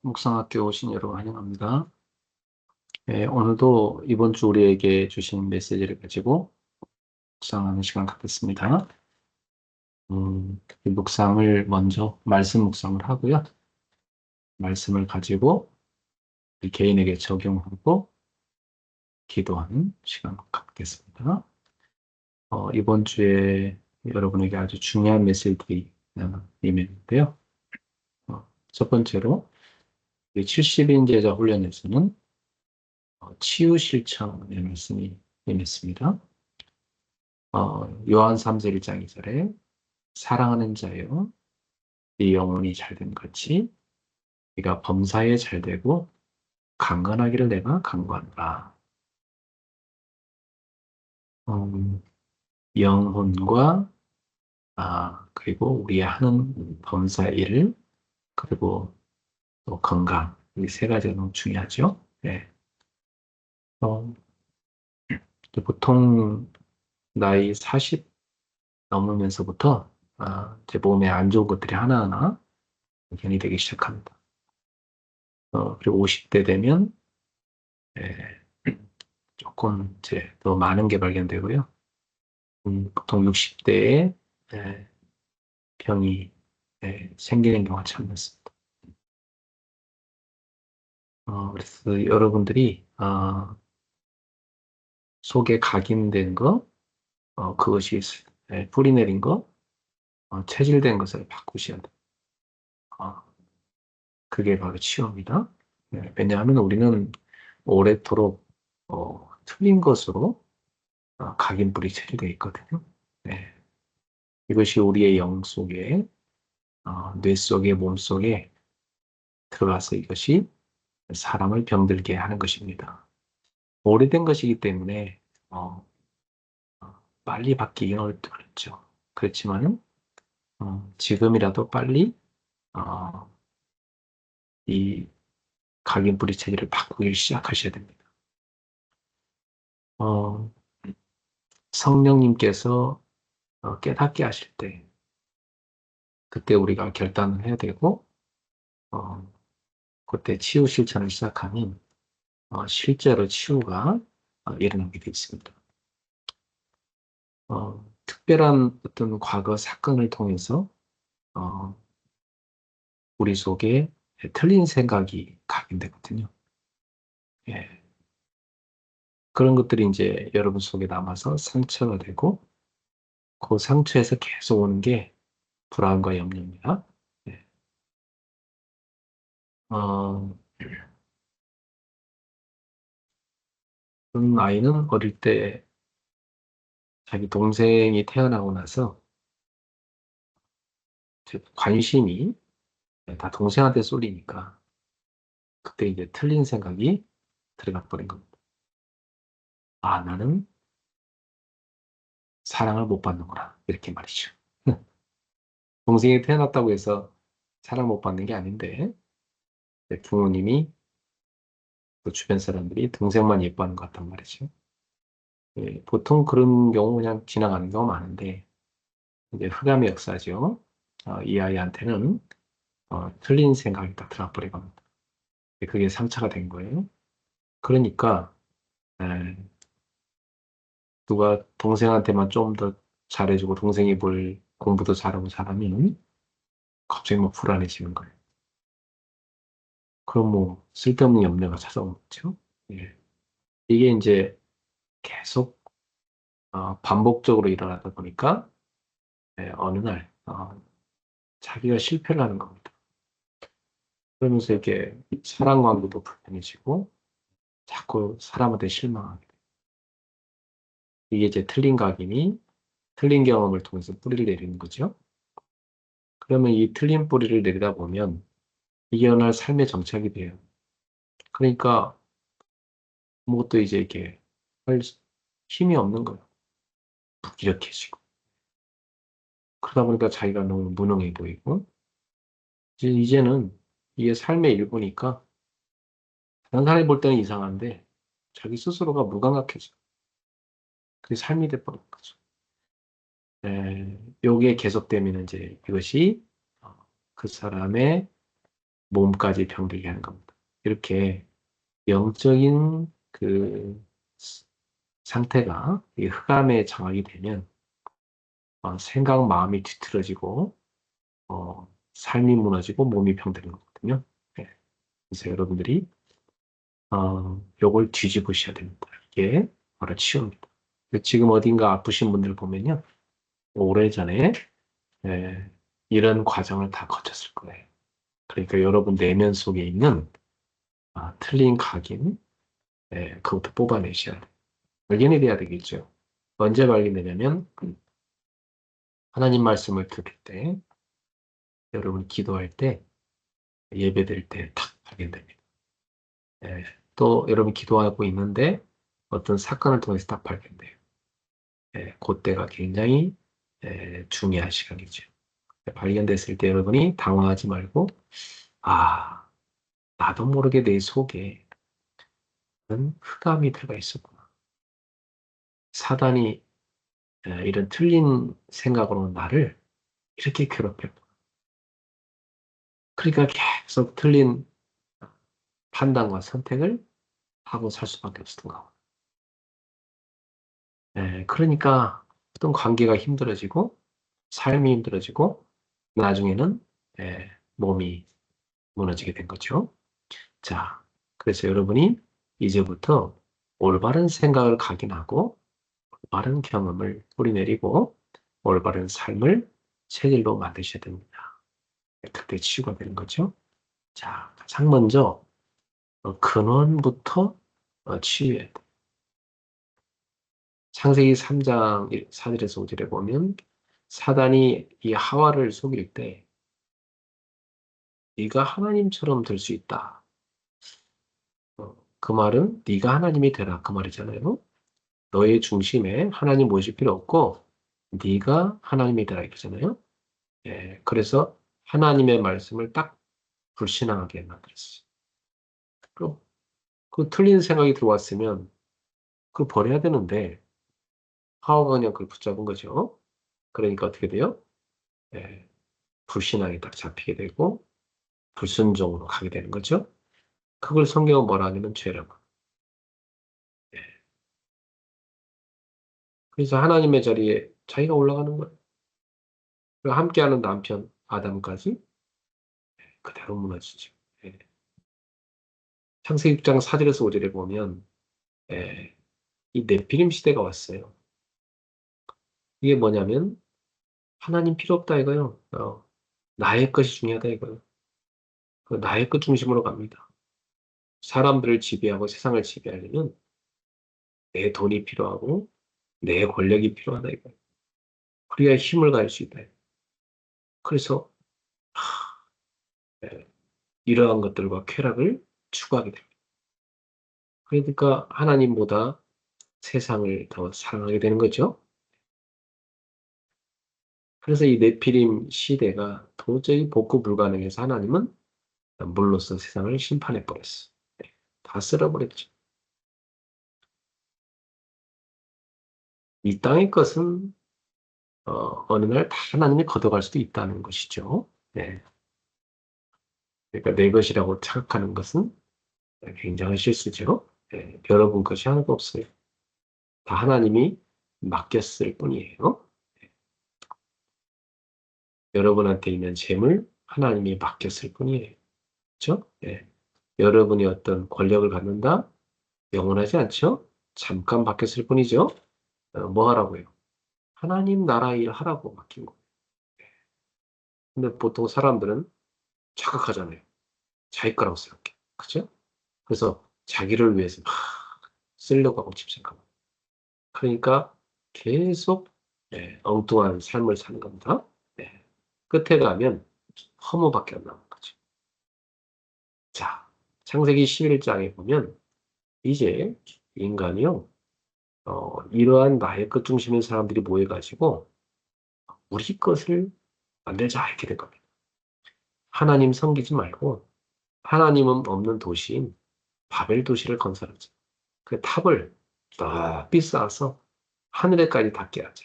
묵상학교 오신 여러분 환영합니다. 오늘도 이번 주 우리에게 주신 메시지를 가지고 묵상하는 시간 갖겠습니다. 이 묵상을 먼저 말씀 묵상을 하고요. 말씀을 가지고 우리 개인에게 적용하고 기도하는 시간 갖겠습니다. 이번 주에 여러분에게 아주 중요한 메시지들이 임했는데요. 첫 번째로 70인 제자 훈련에서는 치유 실천의 말씀이 임했습니다. 요한 3서 1장 2절에 사랑하는 자여 네 영혼이 잘됨 같이 네가 범사에 잘되고 강건하기를 내가 간구한다. 영혼과 그리고 우리의 하는 범사 일 그리고 또 건강 이 세 가지가 너무 중요하죠. 네. 보통 나이 40 넘으면서부터 제 몸에 안 좋은 것들이 하나하나 발견이 되기 시작합니다. 그리고 50대 되면 조금 이제 더 많은 게 발견되고요. 보통 60대에 병이 생기는 경우가 참 많습니다. 그래서 여러분들이 속에 각인된 거, 그것이 뿌리 내린 거, 체질된 것을 바꾸셔야 돼요. 그게 바로 치유입니다. 왜냐하면 우리는 오래도록 틀린 것으로 각인 뿌리 체질되어 있거든요. 이것이 우리의 영 속에, 뇌 속에, 몸 속에 들어가서 이것이 사람을 병들게 하는 것입니다. 오래된 것이기 때문에 빨리 바뀌기는 어렵죠. 그렇지만 지금이라도 빨리 이 각인 뿌리 체질을 바꾸기 시작하셔야 됩니다. 성령님께서 깨닫게 하실 때 그때 우리가 결단을 해야 되고 그때 치유 실천을 시작하면 실제로 치유가 일어나게 되어 있습니다. 특별한 어떤 과거 사건을 통해서 우리 속에 틀린 생각이 각인되거든요. 예. 그런 것들이 이제 여러분 속에 남아서 상처가 되고 그 상처에서 계속 오는 게 불안과 염려입니다. 예. 그런 아이는 어릴 때 자기 동생이 태어나고 나서 관심이 다 동생한테 쏠리니까 그때 이제 틀린 생각이 들어가 버린 겁니다. 나는 사랑을 못 받는구나. 이렇게 말이죠. 동생이 태어났다고 해서 사랑 못 받는 게 아닌데 부모님이 또 주변 사람들이 동생만 예뻐하는 것 같단 말이죠. 보통 그런 경우 그냥 지나가는 경우가 많은데 이제 흑암의 역사죠. 이 아이한테는 틀린 생각이 딱 들어버린 겁니다. 그게 상처가 된 거예요. 그러니까 누가 동생한테만 좀 더 잘해주고 동생이 뭘 공부도 잘하고 잘하면 갑자기 뭐 불안해지는 거예요. 그럼 뭐 쓸데없는 염려가 찾아오겠죠. 예. 이게 이제 계속 반복적으로 일어나다 보니까 어느 날 자기가 실패를 하는 겁니다. 그러면서 이렇게 사람 관계도 불편해지고 자꾸 사람한테 실망하게 돼요. 이게 이제 틀린 각인이 틀린 경험을 통해서 뿌리를 내리는 거죠. 그러면 이 틀린 뿌리를 내리다 보면 이게 어느 날 삶의 정착이 돼요. 그러니까 아무것도 이제 이렇게 할 힘이 없는 거예요. 무기력해지고. 그러다 보니까 자기가 너무 무능해 보이고 이제는 이게 삶의 일부니까 다른 사람이 볼 때는 이상한데 자기 스스로가 무감각해져. 그게 삶이 돼버린 거죠. 요게 계속되면 이제 이것이 그 사람의 몸까지 병들게 하는 겁니다. 이렇게 영적인 그 상태가 이 흑암에 장악이 되면 생각, 마음이 뒤틀어지고 삶이 무너지고 몸이 병드는 거거든요. 네. 그래서 여러분들이 요걸 뒤집으셔야 됩니다. 이게 바로 치유입니다. 지금 어딘가 아프신 분들 보면요. 오래전에 이런 과정을 다 거쳤을 거예요. 그러니까 여러분 내면 속에 있는 틀린 각인, 그것도 뽑아내셔야 돼요. 발견이 돼야 되겠죠. 언제 발견되냐면 하나님 말씀을 들을 때, 여러분 기도할 때, 예배드릴 때 탁 발견됩니다. 또 여러분 기도하고 있는데 어떤 사건을 통해서 딱 발견돼요. 그때가 굉장히 중요한 시간이죠. 발견됐을 때 여러분이 당황하지 말고 나도 모르게 내 속에 흑암이 들어가 있었구나. 사단이 이런 틀린 생각으로 나를 이렇게 괴롭혔구나. 그러니까 계속 틀린 판단과 선택을 하고 살 수밖에 없었던 거. 그러니까 어떤 관계가 힘들어지고 삶이 힘들어지고 나중에는 몸이 무너지게 된 거죠. 자, 그래서 여러분이 이제부터 올바른 생각을 각인하고 올바른 경험을 뿌리내리고 올바른 삶을 체질로 만드셔야 됩니다. 그때 치유가 되는 거죠. 자, 가장 먼저 근원부터 치유해야 돼요. 창세기 3장 4절에서 5절에 보면 사단이 이 하와를 속일 때 네가 하나님처럼 될 수 있다. 그 말은 네가 하나님이 되라 그 말이잖아요. 너의 중심에 하나님 모실 필요 없고 네가 하나님이 되라 이거잖아요. 그래서 하나님의 말씀을 딱 불신하게 만들었어요. 그 틀린 생각이 들어왔으면 그걸 버려야 되는데 하와가 그냥 그걸 붙잡은 거죠. 그러니까 어떻게 돼요? 예, 불신앙이 딱 잡히게 되고 불순종으로 가게 되는 거죠. 그걸 성경은 뭐라 하냐면 죄라고. 예. 그래서 하나님의 자리에 자기가 올라가는 거예요. 그리고 함께하는 남편 아담까지 그대로 무너지죠. 예. 창세기 6장 4절에서 5절에 보면 이 네피림 시대가 왔어요. 이게 뭐냐면 하나님 필요 없다 이거요. 나의 것이 중요하다 이거요. 나의 것 중심으로 갑니다. 사람들을 지배하고 세상을 지배하려면 내 돈이 필요하고 내 권력이 필요하다 이거예요. 그래야 힘을 가할 수 있다. 그래서 예, 이러한 것들과 쾌락을 추구하게 됩니다. 그러니까 하나님보다 세상을 더 사랑하게 되는 거죠. 그래서 이 네피림 시대가 도저히 복구 불가능해서 하나님은 물로써 세상을 심판해 버렸어. 다 쓸어버렸죠. 이 땅의 것은 어느 날 다 하나님이 걷어갈 수도 있다는 것이죠. 네. 그러니까 내 것이라고 착각하는 것은 굉장한 실수죠. 여러분 것이 하나도 없어요. 다 하나님이 맡겼을 뿐이에요. 여러분한테 있는 재물 하나님이 맡겼을 뿐이에요. 그렇죠? 여러분이 어떤 권력을 갖는다? 영원하지 않죠? 잠깐 맡겼을 뿐이죠. 뭐 하라고요? 하나님 나라 일 하라고 맡긴 거예요. 근데 보통 사람들은 착각하잖아요. 자기 거라고 생각해. 그죠? 그래서 자기를 위해서 막 쓰려고 하고 집착하고. 그러니까 계속 엉뚱한 삶을 사는 겁니다. 끝에 가면 허무밖에 안 남은 거죠. 자, 창세기 11장에 보면 이제 인간이요, 이러한 나의 것 중심인 사람들이 모여가지고 우리 것을 만들자 이렇게 된 겁니다. 하나님 섬기지 말고 하나님은 없는 도시인 바벨 도시를 건설하자. 그 탑을 높이 쌓아서 하늘에까지 닿게 하자.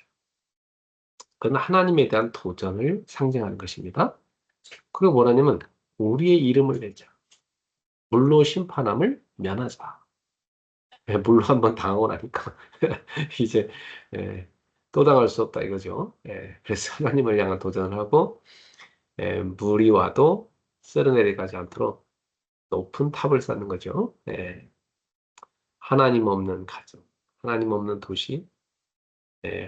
그건 하나님에 대한 도전을 상징하는 것입니다. 그리고 뭐라냐면 우리의 이름을 내자. 물로 심판함을 면하자. 물로 한번 당하고 나니까 이제 또 당할 수 없다 이거죠. 그래서 하나님을 향한 도전을 하고 물이 와도 쓸어내려가지 않도록 높은 탑을 쌓는 거죠. 하나님 없는 가정, 하나님 없는 도시,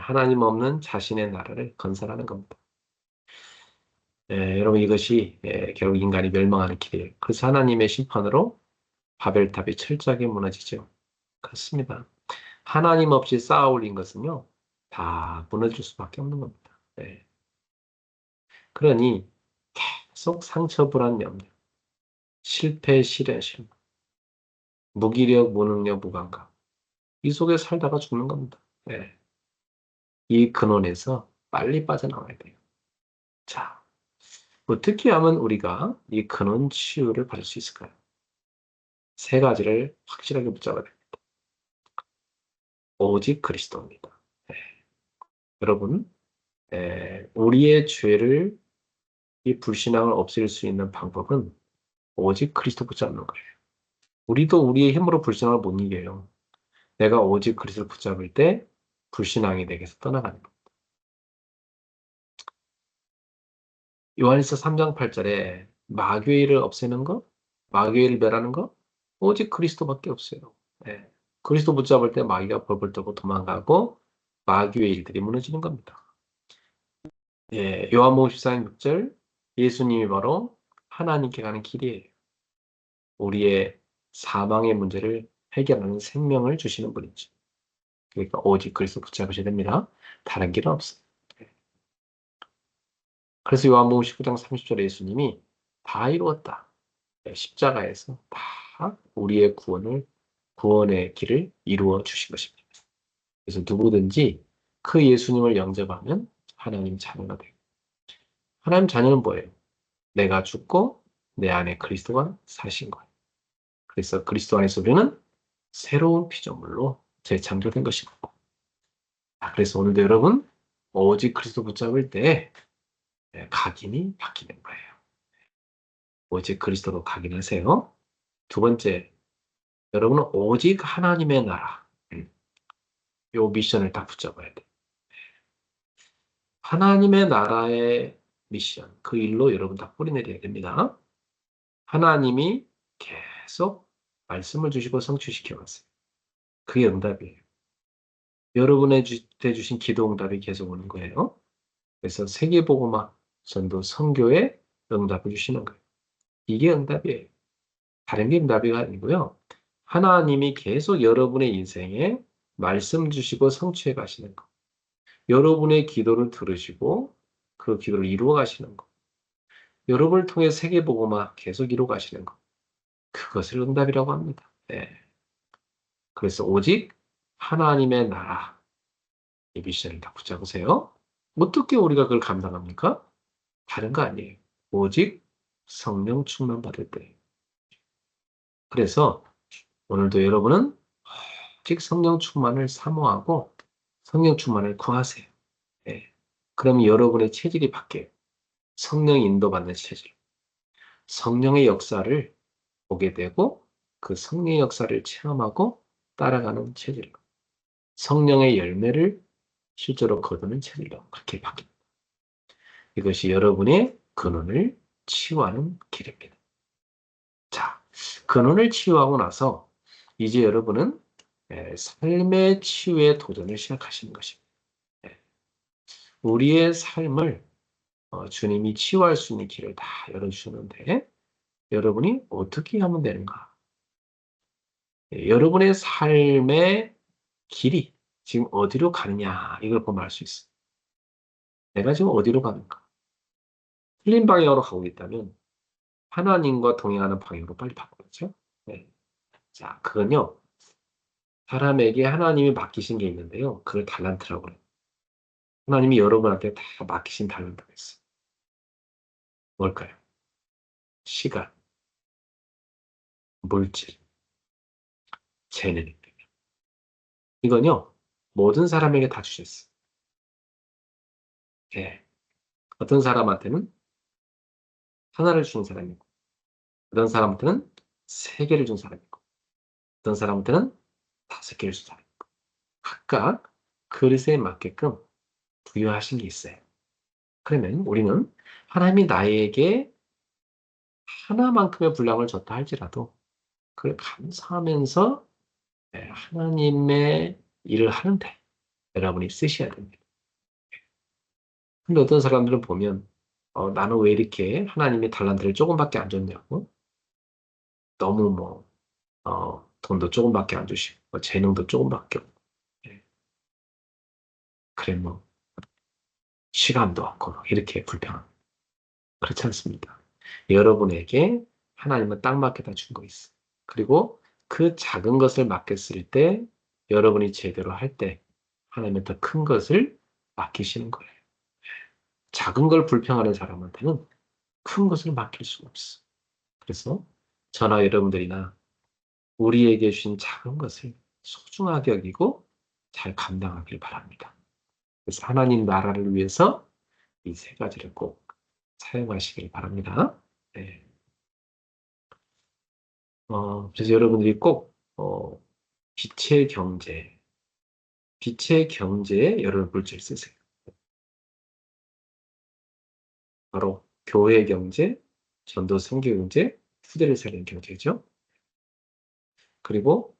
하나님 없는 자신의 나라를 건설하는 겁니다. 여러분 이것이 결국 인간이 멸망하는 길이에요. 그래서 하나님의 심판으로 바벨탑이 철저하게 무너지죠. 그렇습니다. 하나님 없이 쌓아 올린 것은요, 다 무너질 수밖에 없는 겁니다. 그러니 계속 상처, 불안, 염려, 실패, 시련, 실망, 무기력, 무능력, 무감각 이 속에 살다가 죽는 겁니다. 이 근원에서 빨리 빠져나와야 돼요. 자, 어떻게 하면 우리가 이 근원 치유를 받을 수 있을까요? 세 가지를 확실하게 붙잡아야 됩니다. 오직 그리스도입니다. 여러분, 우리의 죄를 이 불신앙을 없앨 수 있는 방법은 오직 그리스도 붙잡는 거예요. 우리도 우리의 힘으로 불신앙을 못 이겨요. 내가 오직 그리스도를 붙잡을 때 불신앙이 내게서 떠나가는 거예요. 요한일서 3장 8절에 마귀를 없애는 거, 마귀를 멸하는 거, 오직 그리스도밖에 없어요. 그리스도 붙잡을 때 마귀가 벌벌 떠고 도망가고 마귀의 일들이 무너지는 겁니다. 요한복음 14장 6절 예수님이 바로 하나님께 가는 길이에요. 우리의 사망의 문제를 해결하는 생명을 주시는 분이죠. 그러니까 오직 그리스도 붙잡으셔야 됩니다. 다른 길은 없어요. 그래서 요한복음 19장 30절에 예수님이 다 이루었다. 십자가에서 다 우리의 구원의 길을 이루어 주신 것입니다. 그래서 누구든지 그 예수님을 영접하면 하나님 자녀가 돼요. 하나님 자녀는 뭐예요? 내가 죽고 내 안에 그리스도가 사신 거예요. 그래서 그리스도 안에서 우리는 새로운 피조물로 재창조된 것입니다. 그래서 오늘도 여러분 오직 그리스도 붙잡을 때 각인이 바뀌는 거예요. 오직 그리스도로 각인하세요. 두 번째, 여러분은 오직 하나님의 나라. 요 미션을 딱 붙잡아야 돼요. 하나님의 나라의 미션, 그 일로 여러분 다 뿌리내려야 됩니다. 하나님이 계속 말씀을 주시고 성취시켜 왔어요. 그게 응답이에요. 여러분의 주신 기도 응답이 계속 오는 거예요. 그래서 세계복음화 전도 선교에 응답을 주시는 거예요. 이게 응답이에요. 다른 게 응답이 아니고요. 하나님이 계속 여러분의 인생에 말씀 주시고 성취해 가시는 거. 여러분의 기도를 들으시고 그 기도를 이루어 가시는 거. 여러분을 통해 세계복음화 계속 이루어 가시는 거. 그것을 응답이라고 합니다. 그래서 오직 하나님의 나라 이 미션을 다 붙잡으세요. 어떻게 우리가 그걸 감당합니까? 다른 거 아니에요. 오직 성령 충만 받을 때. 그래서 오늘도 여러분은 오직 성령 충만을 사모하고 성령 충만을 구하세요. 그럼 여러분의 체질이 바뀌어요. 성령 인도받는 체질. 성령의 역사를 보게 되고 그 성령의 역사를 체험하고 따라가는 체질로. 성령의 열매를 실제로 거두는 체질로 그렇게 바뀝니다. 이것이 여러분의 근원을 치유하는 길입니다. 자, 근원을 치유하고 나서 이제 여러분은 삶의 치유의 도전을 시작하시는 것입니다. 우리의 삶을 주님이 치유할 수 있는 길을 다 열어주셨는데 여러분이 어떻게 하면 되는가? 여러분의 삶의 길이 지금 어디로 가느냐 이걸 보면 알 수 있어요. 내가 지금 어디로 가는가? 틀린 방향으로 가고 있다면 하나님과 동행하는 방향으로 빨리 바꿔야죠. 자, 그건요. 사람에게 하나님이 맡기신 게 있는데요. 그걸 달란트라고 그래요. 하나님이 여러분한테 다 맡기신 달란트가 있어요. 뭘까요? 시간, 물질, 재능. 이건요. 모든 사람에게 다 주셨어요. 어떤 사람한테는 하나를 주는 사람이 있고 어떤 사람들은 3개를 준 사람이 있고, 어떤 사람들은 5개를 준 사람이 있고, 각각 그릇에 맞게끔 부여하신 게 있어요. 그러면 우리는 하나님이 나에게 하나만큼의 분량을 줬다 할지라도 그걸 감사하면서 하나님의 일을 하는데 여러분이 쓰셔야 됩니다. 근데 어떤 사람들은 보면 나는 왜 이렇게 하나님의 달란트를 조금밖에 안 줬냐고, 너무 돈도 조금밖에 안 주시고 재능도 조금밖에 없고, 예, 그래 시간도 없고 이렇게 불평합니다. 그렇지 않습니다. 여러분에게 하나님은 딱 맞게 다 준 거 있어. 그리고 그 작은 것을 맡겼을 때 여러분이 제대로 할 때 하나님은 더 큰 것을 맡기시는 거예요. 작은 걸 불평하는 사람한테는 큰 것을 맡길 수가 없어. 그래서 저나 여러분들이나 우리에게 주신 작은 것을 소중하게 여기고 잘 감당하길 바랍니다. 그래서 하나님 나라를 위해서 이 3가지를 꼭 사용하시길 바랍니다. 네. 그래서 여러분들이 꼭 빛의 경제, 빛의 경제에 여러분 물질 쓰세요. 바로 교회 경제, 전도 선교 경제, 후대를 살리는 경제죠. 그리고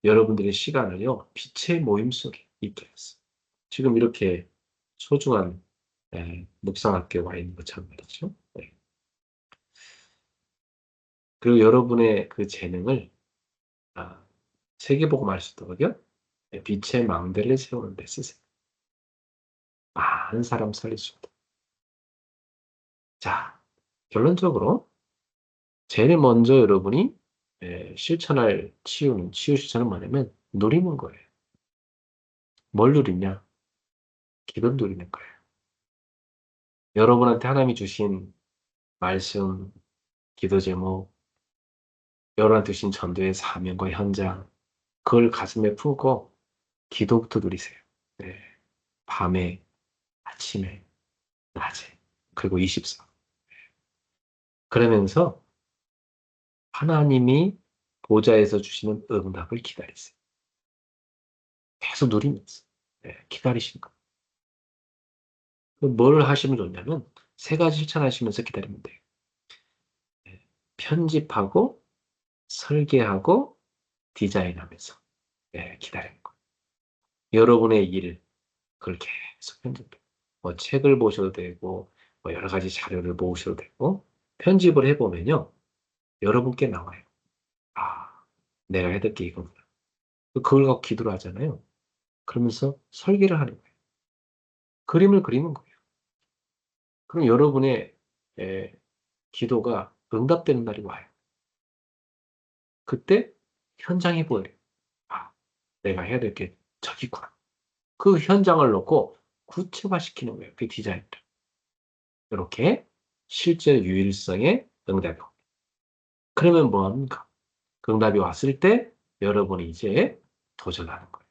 여러분들의 시간을요, 빛의 모임 속에 있게 했어요. 지금 이렇게 소중한 묵상학교에 와 있는 것처럼 말이죠. 네. 그리고 여러분의 그 재능을 세계보고 말씀드거든요. 빛의 망대를 세우는 데 쓰세요. 많은 사람 살릴 수 있다. 자, 결론적으로 제일 먼저 여러분이 실천할 치유 실천은 뭐냐면 누리는 거예요. 뭘 누리냐? 기도 누리는 거예요. 여러분한테 하나님이 주신 말씀, 기도 제목, 여러분한테 주신 전도의 사명과 현장, 그걸 가슴에 품고 기도부터 누리세요. 네. 밤에, 아침에, 낮에, 그리고 24. 그러면서 하나님이 보좌에서 주시는 응답을 기다리세요. 계속 누리면서 기다리시는 거예요. 뭘 하시면 좋냐면 3가지 실천하시면서 기다리면 돼요. 편집하고 설계하고 디자인하면서 기다리는 거예요. 여러분의 일, 그걸 계속 편집해요. 책을 보셔도 되고 여러 가지 자료를 모으셔도 되고 편집을 해보면요. 여러분께 나와요. 아, 내가 해야 될 게 이거구나. 그걸 갖고 기도를 하잖아요. 그러면서 설계를 하는 거예요. 그림을 그리는 거예요. 그럼 여러분의 기도가 응답되는 날이 와요. 그때 현장이 보여요. 아, 내가 해야 될 게 저기 있구나. 그 현장을 놓고 구체화시키는 거예요. 그 디자인을. 이렇게 실제 유일성의 응답이 옵니다. 그러면 뭐합니까? 그 응답이 왔을 때 여러분이 이제 도전하는 거예요.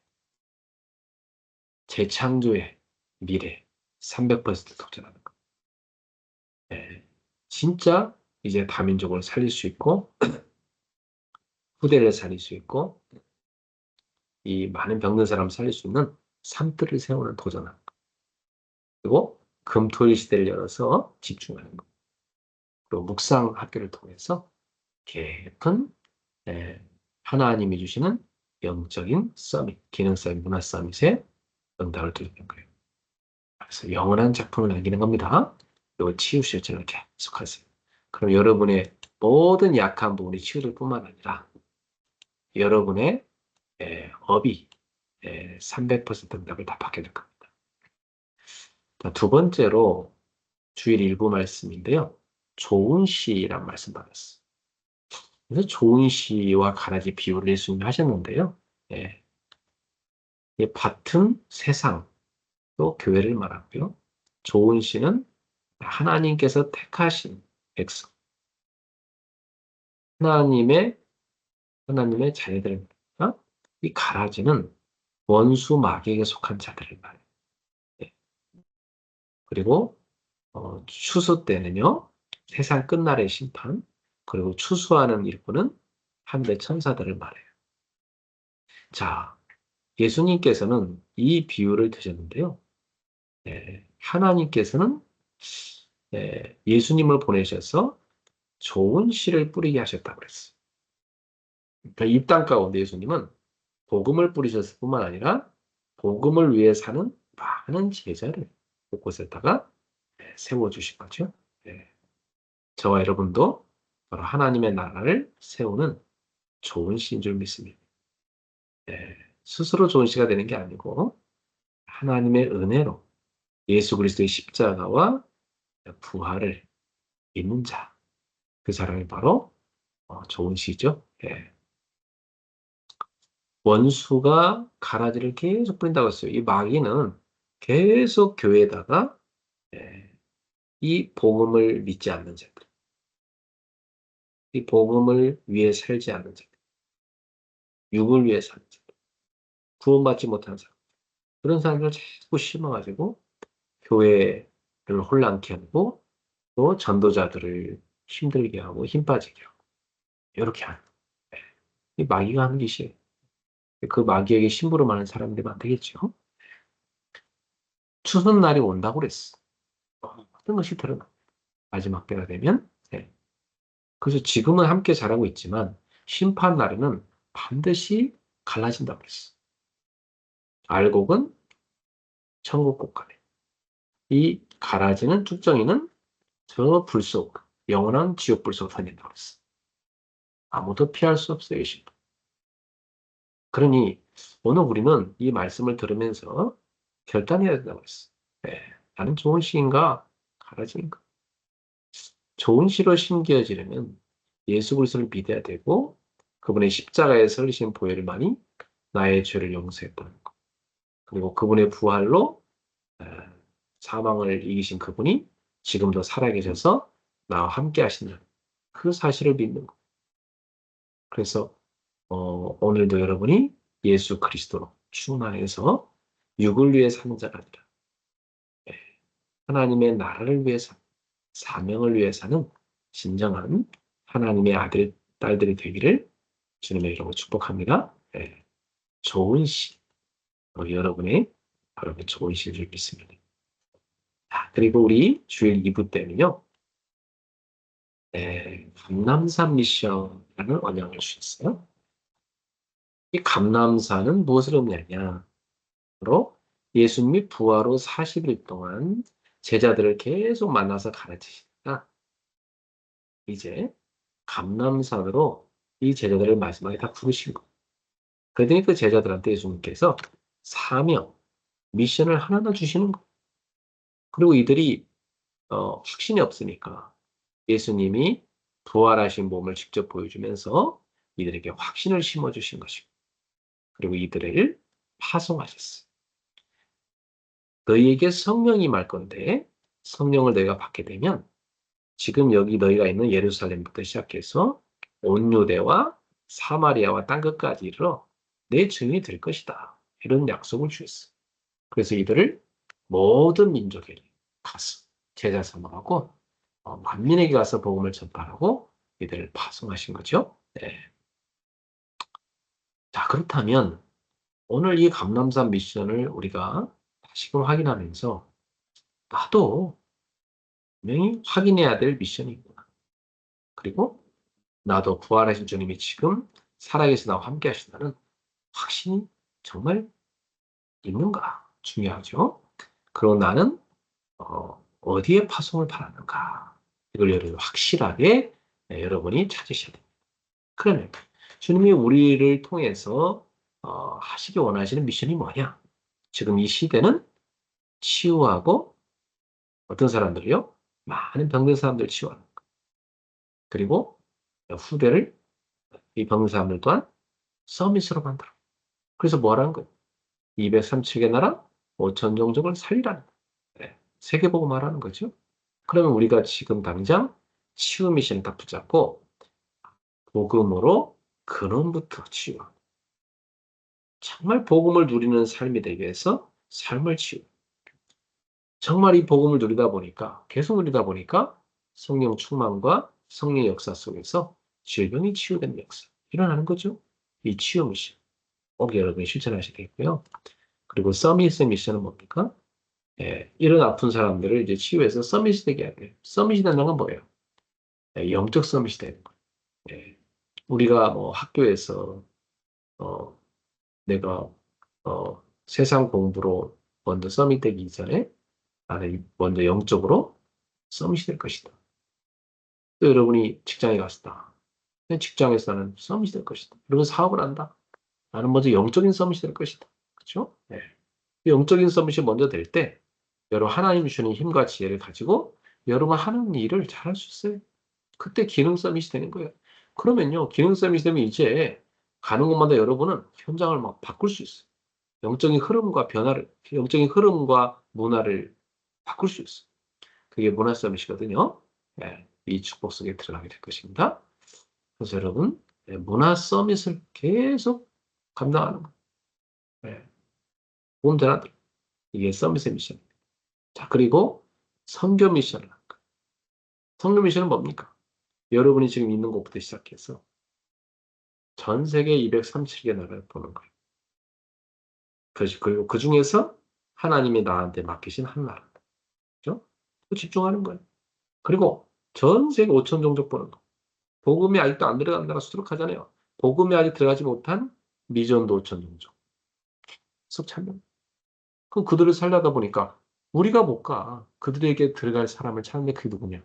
재창조의 미래 300% 도전하는 거예요. 네. 진짜 이제 다민족을 살릴 수 있고 후대를 살릴 수 있고 이 많은 병든 사람을 살릴 수 있는 삶들을 세우는 도전하는 거예요. 그리고 금토일 시대를 열어서 집중하는 거예요. 그리고 묵상 학교를 통해서 깊은 하나님이 주시는 영적인 서밋, 기능 서밋, 문화 서밋에 응답을 드리는 거예요. 그래서 영원한 작품을 남기는 겁니다. 그리고 치유 실천을 계속하세요. 그럼 여러분의 모든 약한 부분이 치유될 뿐만 아니라 여러분의 업이 300% 응답을 다 받게 될 겁니다. 자, 두 번째로 주일 일부 말씀인데요. 좋은 시란 말씀 받았어요. 그래서 좋은 시와 가라지 비유를 예수님이 하셨는데요. 예, 이 밭은 세상, 또 교회를 말하고요. 좋은 시는 하나님께서 택하신 백성, 하나님의, 하나님의 자녀들입니다. 이 가라지는 원수 마귀에게 속한 자들을 말해요. 예, 그리고 추수 때는요, 세상 끝날의 심판, 그리고 추수하는 일꾼은 하늘의 천사들을 말해요. 자, 예수님께서는 이 비유를 드셨는데요. 하나님께서는 예수님을 보내셔서 좋은 씨를 뿌리게 하셨다고 그랬어요. 그러니까 이 땅 가운데 예수님은 복음을 뿌리셨을 뿐만 아니라 복음을 위해 사는 많은 제자를 곳곳에다가 세워주신 거죠. 저와 여러분도 바로 하나님의 나라를 세우는 좋은 씨인 줄 믿습니다. 스스로 좋은 씨가 되는 게 아니고 하나님의 은혜로 예수 그리스도의 십자가와 부활을 믿는 자, 그 사람이 바로 좋은 씨죠. 원수가 가라지를 계속 뿌린다고 했어요. 이 마귀는 계속 교회에다가 이 복음을 믿지 않는 자들, 이 복음을 위해 살지 않는 자들, 육을 위해 사는 자들, 구원받지 못한 사람, 그런 사람들을 자꾸 심어가지고 교회를 혼란케 하고 또 전도자들을 힘들게 하고 힘 빠지게 하고 이렇게 하는 이 마귀가 하는 짓이에요. 그 마귀에게 심부름하는 사람들이 안 되겠죠. 추수날이 온다고 그랬어. 모든 것이 드러나. 마지막 때가 되면. 그래서 지금은 함께 자라고 있지만 심판 날에는 반드시 갈라진다고 그랬어. 알곡은 천국 곳간에. 이 갈라지는 쭉정이는 저 불 속, 영원한 지옥 불 속 던진다고 그랬어. 아무도 피할 수 없어요, 이 심판. 그러니 오늘 우리는 이 말씀을 들으면서 결단해야 된다고 그랬어. 나는 좋은 시인가 갈라진가. 좋은 시로 심겨지려면 예수 그리스도를 믿어야 되고 그분의 십자가에 설리신 보혈만이 나의 죄를 용서했다는 것. 그리고 그분의 부활로 사망을 이기신 그분이 지금도 살아계셔서 나와 함께 하신다는 그 사실을 믿는 것. 그래서 오늘도 여러분이 예수 그리스도로 충만해서 육을 위해 사는 자가 아니라 하나님의 나라를 위해 사는 사명을 위해 사는 진정한 하나님의 아들, 딸들이 되기를 주님의 이름으로 축복합니다. 좋은 시, 여러분의 바로 그 좋은 시를 줄 믿습니다. 그리고 우리 주일 2부 때는요, 감남산 미션이라는 언양을 주셨어요. 이 감남산은 무엇을 의미하냐? 바로 예수님이 부활 후 40일 동안 제자들을 계속 만나서 가르치시다가 이제 감람산으로 이 제자들을 마지막에 다 부르신 거예요. 그랬더니 그 제자들한테 예수님께서 사명, 미션을 하나하나 주시는 거예요. 그리고 이들이 확신이 없으니까 예수님이 부활하신 몸을 직접 보여주면서 이들에게 확신을 심어주신 것이고 그리고 이들을 파송하셨어요. 너희에게 성령이 말 건데 성령을 너희가 받게 되면 지금 여기 너희가 있는 예루살렘부터 시작해서 온 유대와 사마리아와 땅 끝까지 이르러 내 증인이 될 것이다. 이런 약속을 주셨어요. 그래서 이들을 모든 민족에게 가서 제자 삼아하고 만민에게 가서 복음을 전파하고 이들을 파송하신 거죠. 자, 그렇다면 오늘 이 감람산 미션을 우리가 다시금 확인하면서 나도 분명히 확인해야 될 미션이구나. 그리고 나도 부활하신 주님이 지금 살아계신 나와 함께 하신다는 확신이 정말 있는가 중요하죠. 그리고 나는 어디에 파송을 바라는가 이걸 여러분 확실하게 여러분이 찾으셔야 됩니다. 그러면 주님이 우리를 통해서 하시기 원하시는 미션이 뭐냐? 지금 이 시대는 치유하고 어떤 사람들이요? 많은 병든 사람들 치유하는 거. 그리고 후대를 이 병든 사람들 또한 서밋으로 만들어. 그래서 뭐라는 거예요? 237개 나라 5천 종족을 살리라는 거예요. 세계보고 말하는 거죠. 그러면 우리가 지금 당장 치유 미션을 딱 붙잡고 복음으로 근원부터 치유하고 정말 복음을 누리는 삶이 되기 위해서 삶을 치유. 정말 이 복음을 누리다 보니까 계속 누리다 보니까 성령 충만과 성령의 역사 속에서 질병이 치유되는 역사 일어나는 거죠. 이 치유 미션 꼭 여러분이 실천하셔야 되겠고요. 그리고 서밋의 미션은 뭡니까? 이런 아픈 사람들을 이제 치유해서 서밋이 되게 해야 돼요. 서밋이 된다는 건 뭐예요? 영적 서밋이 되는 거예요. 예, 우리가 뭐 학교에서 어, 내가 세상 공부로 먼저 서밋 되기 이전에 나는 먼저 영적으로 서밋이 될 것이다. 또 여러분이 직장에 갔다. 직장에서 나는 서밋이 될 것이다. 그리고 사업을 한다. 나는 먼저 영적인 서밋이 될 것이다. 그렇죠? 네. 영적인 서밋이 먼저 될 때 여러분 하나님 주시는 힘과 지혜를 가지고 여러분 하는 일을 잘할 수 있어요. 그때 기능 서밋이 되는 거예요. 그러면요, 기능 서밋이 되면 이제 가는 곳마다 여러분은 현장을 막 바꿀 수 있어요. 영적인 흐름과 변화를, 영적인 흐름과 문화를 바꿀 수 있어요. 그게 문화 서밋이거든요. 네, 이 축복 속에 들어가게 될 것입니다. 그래서 여러분, 문화 서밋을 계속 감당하는 거예요. 네, 온전한 이게 서밋의 미션입니다. 자, 그리고 선교 미션을 한 거예요. 선교 미션은 뭡니까? 여러분이 지금 있는 곳부터 시작해서 전 세계 237개 나라를 보는 거예요. 그리고 그 중에서 하나님이 나한테 맡기신 한 나라. 그죠? 또 집중하는 거예요. 그리고 전 세계 5천 종족 보는 거. 복음이 아직도 안 들어간 나라 수두룩하잖아요. 복음이 아직 들어가지 못한 미전도 5천 종족. 속 찾는. 그럼 그들을 살려다 보니까 우리가 못 가. 그들에게 들어갈 사람을 찾는데 그게 누구냐?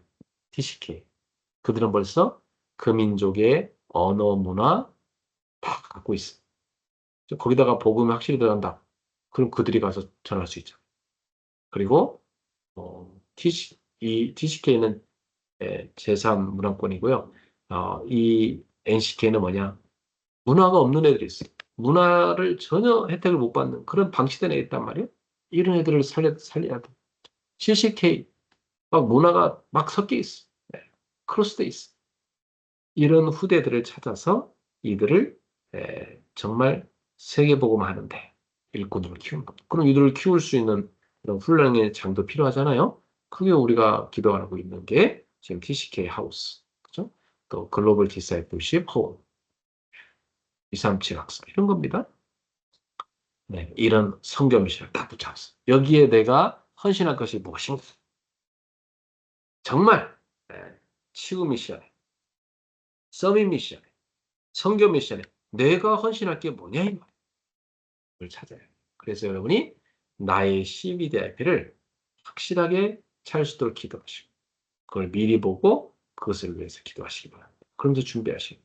TCK. 그들은 벌써 그 민족의 언어, 문화 다 갖고 있어. 거기다가 복음이 확실히 들어간다. 그럼 그들이 가서 전할 수 있죠. 그리고 이 TCK는 제3문화권이고요. 이 NCK는 뭐냐? 문화가 없는 애들이 있어요. 문화를 전혀 혜택을 못 받는 그런 방치된 애들 있단 말이에요. 이런 애들을 살려야 돼. CCK 막 문화가 막 섞여 있어. 네, 크로스돼 있어. 이런 후대들을 찾아서 이들을 정말 세계복음하는데 일꾼으로 키우는 겁니다. 그럼 이들을 키울 수 있는 그런 훈련의 장도 필요하잖아요. 그게 우리가 기도하고 있는 게 지금 TCK 하우스, 그죠? 또 글로벌 디사이플십 홈, 237 학습 이런 겁니다. 네, 이런 성교 미션을 다 붙잡았어. 여기에 내가 헌신할 것이 무엇인가? 정말 치유 미션에, 서밋 미션에, 성교 미션에 내가 헌신할 게 뭐냐 이 말을 찾아요. 그래서 여러분이 나의 CBDIP를 확실하게 찾을 수 있도록 기도하시고 그걸 미리 보고 그것을 위해서 기도하시기 바랍니다. 그러면서 준비하시고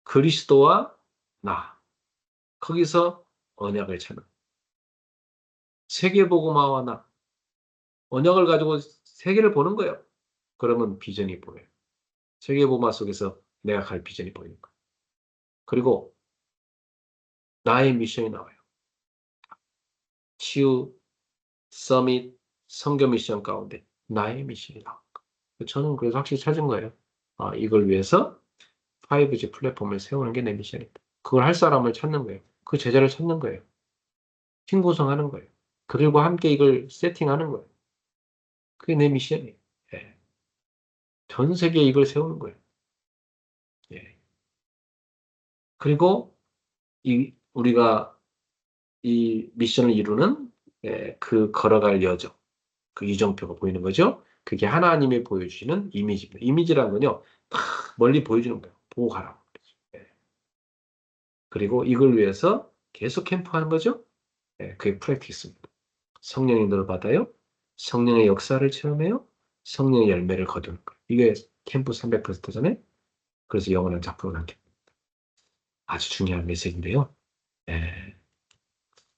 그리스도와 나 거기서 언약을 찾는 세계복음화와 나 언약을 가지고 세계를 보는 거예요. 그러면 비전이 보여요. 세계복음화 속에서 내가 갈 비전이 보이는 거예요. 그리고 나의 미션이 나와요. 치유, 서밋, 선교 미션 가운데 나의 미션이 나옵니다. 저는 그래서 확실히 찾은 거예요. 이걸 위해서 5G 플랫폼을 세우는 게 내 미션이다. 그걸 할 사람을 찾는 거예요. 그 제자를 찾는 거예요. 팀 구성하는 거예요. 그들과 함께 이걸 세팅하는 거예요. 그게 내 미션이에요. 예. 전 세계에 이걸 세우는 거예요. 예. 그리고 우리가 이 미션을 이루는 그 걸어갈 여정, 그 이정표가 보이는 거죠. 그게 하나님이 보여주시는 이미지입니다. 이미지라는 건요, 다 멀리 보여주는 거예요. 보고 가라고. 예. 그리고 이걸 위해서 계속 캠프하는 거죠. 그게 프랙티스입니다. 성령의 인도를 받아요. 성령의 역사를 체험해요. 성령의 열매를 거두는 거예요. 이게 캠프 300%잖아요. 그래서 영원한 작품을 남깁니다. 아주 중요한 메시지인데요. 예,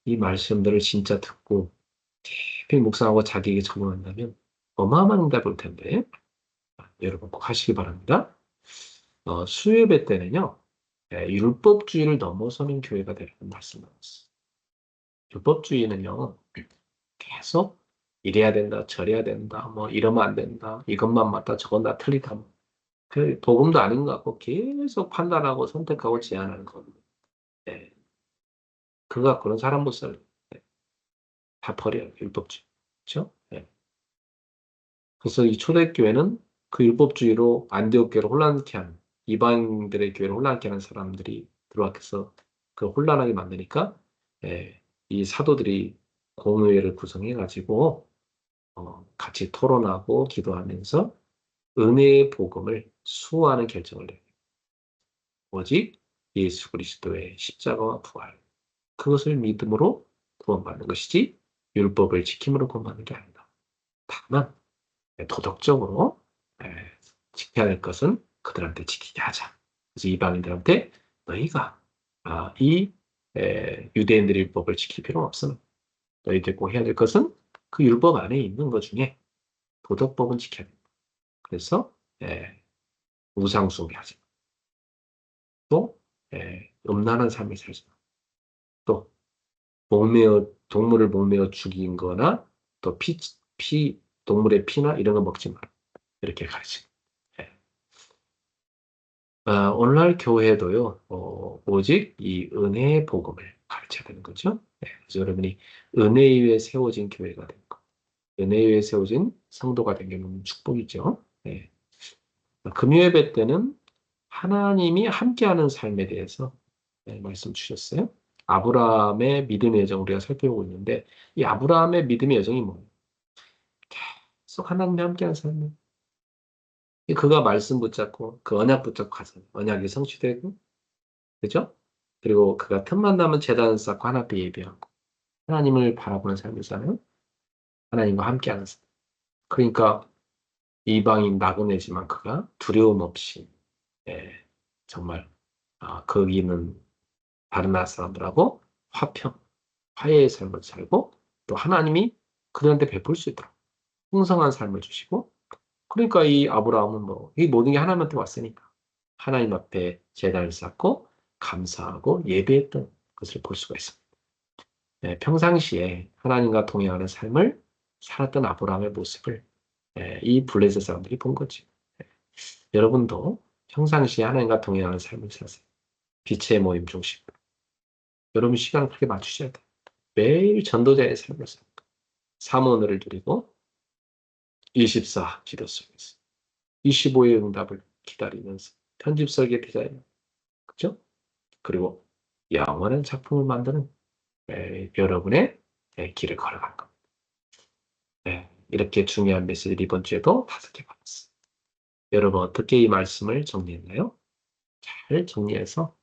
이 말씀들을 진짜 듣고 깊이 묵상하고 자기에게 적용한다면 어마어마한 응답이 올 텐데 여러분 꼭 하시기 바랍니다. 수요예배 때는요. 율법주의를 넘어서는 교회가 되라는 말씀 나왔어요. 율법주의는요. 계속 이래야 된다, 저래야 된다, 뭐 이러면 안 된다, 이것만 맞다, 저건 다 틀리다. 그 복음도 아닌 것 같고 계속 판단하고 선택하고 제안하는 겁니다. 예. 그거 갖고는 사람 못 살아요. 예. 다 버려요, 율법주의. 그렇죠? 예. 그래서 이 초대교회는 그 율법주의로 안디옥 교회를 혼란케 하는 이방인들의 교회를 혼란케 하는 사람들이 들어와서 그 혼란하게 만드니까 이 사도들이 공의회를 구성해 가지고 같이 토론하고 기도하면서 은혜의 복음을 수호하는 결정을 내요. 오직 예수 그리스도의 십자가와 부활 그것을 믿음으로 구원받는 것이지 율법을 지킴으로 구원받는 게 아니다. 다만 도덕적으로 지켜야 할 것은 그들한테 지키게 하자. 그래서 이방인들한테 너희가 이 유대인들의 율법을 지킬 필요는 없으나 너희들 꼭 해야 될 것은 그 율법 안에 있는 것 중에 도덕법은 지켜야 된다. 그래서 우상 숭배하지 마. 또 음란한 삶을 살지 마. 또 동물을 목매어 죽인 거나 또 동물의 피나 이런 거 먹지 마라. 이렇게 가르치. 오늘날 교회도요, 오직 이 은혜의 복음을 가르쳐야 되는 거죠. 그래서 여러분이 은혜 위에 세워진 교회가 된 거. 은혜 위에 세워진 성도가 된 게 너무 축복이죠. 금요예배 때는 하나님이 함께하는 삶에 대해서 말씀 주셨어요. 아브라함의 믿음의 여정 우리가 살펴보고 있는데 이 아브라함의 믿음의 여정이 뭐예요? 계속 하나님이 함께하는 삶이에요. 그가 말씀 붙잡고 그 언약 붙잡고 가잖아요. 언약이 성취되고 그죠? 그리고 그가 틈만 나면 제단을 쌓고 하나 앞에 예배하고 하나님을 바라보는 삶을 사는 하나님과 함께하는 삶. 그러니까 이방인 나그네지만 그가 두려움 없이 정말 거기는 다른 나라 사람들하고 화해의 삶을 살고 또 하나님이 그들한테 베풀 수 있도록 풍성한 삶을 주시고 그러니까 이 아브라함은 이 모든 게 하나님한테 왔으니까 하나님 앞에 제단을 쌓고 감사하고 예배했던 것을 볼 수가 있습니다. 평상시에 하나님과 동행하는 삶을 살았던 아브라함의 모습을 이 블레셋 사람들이 본 거지. 여러분도 평상시에 하나님과 동행하는 삶을 사세요. 빛의 모임 중심. 여러분 시간을 그렇게 맞추셔야 돼요. 매일 전도자의 삶을 살고 사모늘을 누리고 24 기도 속에서 25의 응답을 기다리면서 편집 설계 디자인 그죠? 그리고 영원한 작품을 만드는 여러분의 길을 걸어간 겁니다. 이렇게 중요한 메시지를 이번 주에도 5개 받았어요. 여러분 어떻게 이 말씀을 정리했나요? 잘 정리해서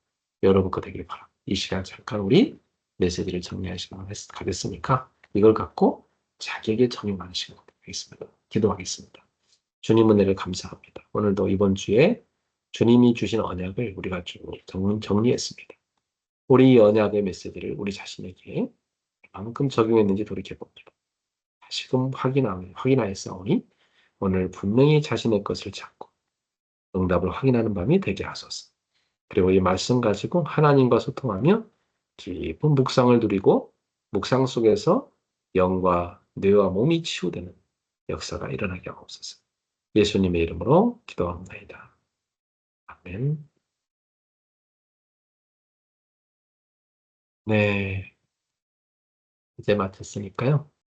여러분 거 되길 바랍니다. 이 시간 잠깐 우리 메시지를 정리하시면 가겠습니까? 이걸 갖고 자기에게 적용하시면 되겠습니다. 기도하겠습니다. 주님 은혜를 감사합니다. 오늘도 이번 주에 주님이 주신 언약을 우리가 쭉 정리했습니다. 우리 이 언약의 메시지를 우리 자신에게 만큼 적용했는지 돌이켜봅니다. 다시금 확인하였사오니 오늘 분명히 자신의 것을 찾고 응답을 확인하는 밤이 되게 하소서. 그리고 이 말씀 가지고 하나님과 소통하며 깊은 묵상을 누리고 묵상 속에서 영과 뇌와 몸이 치유되는 역사가 일어나게 하옵소서. 예수님의 이름으로 기도합니다. 아멘. 네, 이제 마쳤으니까요.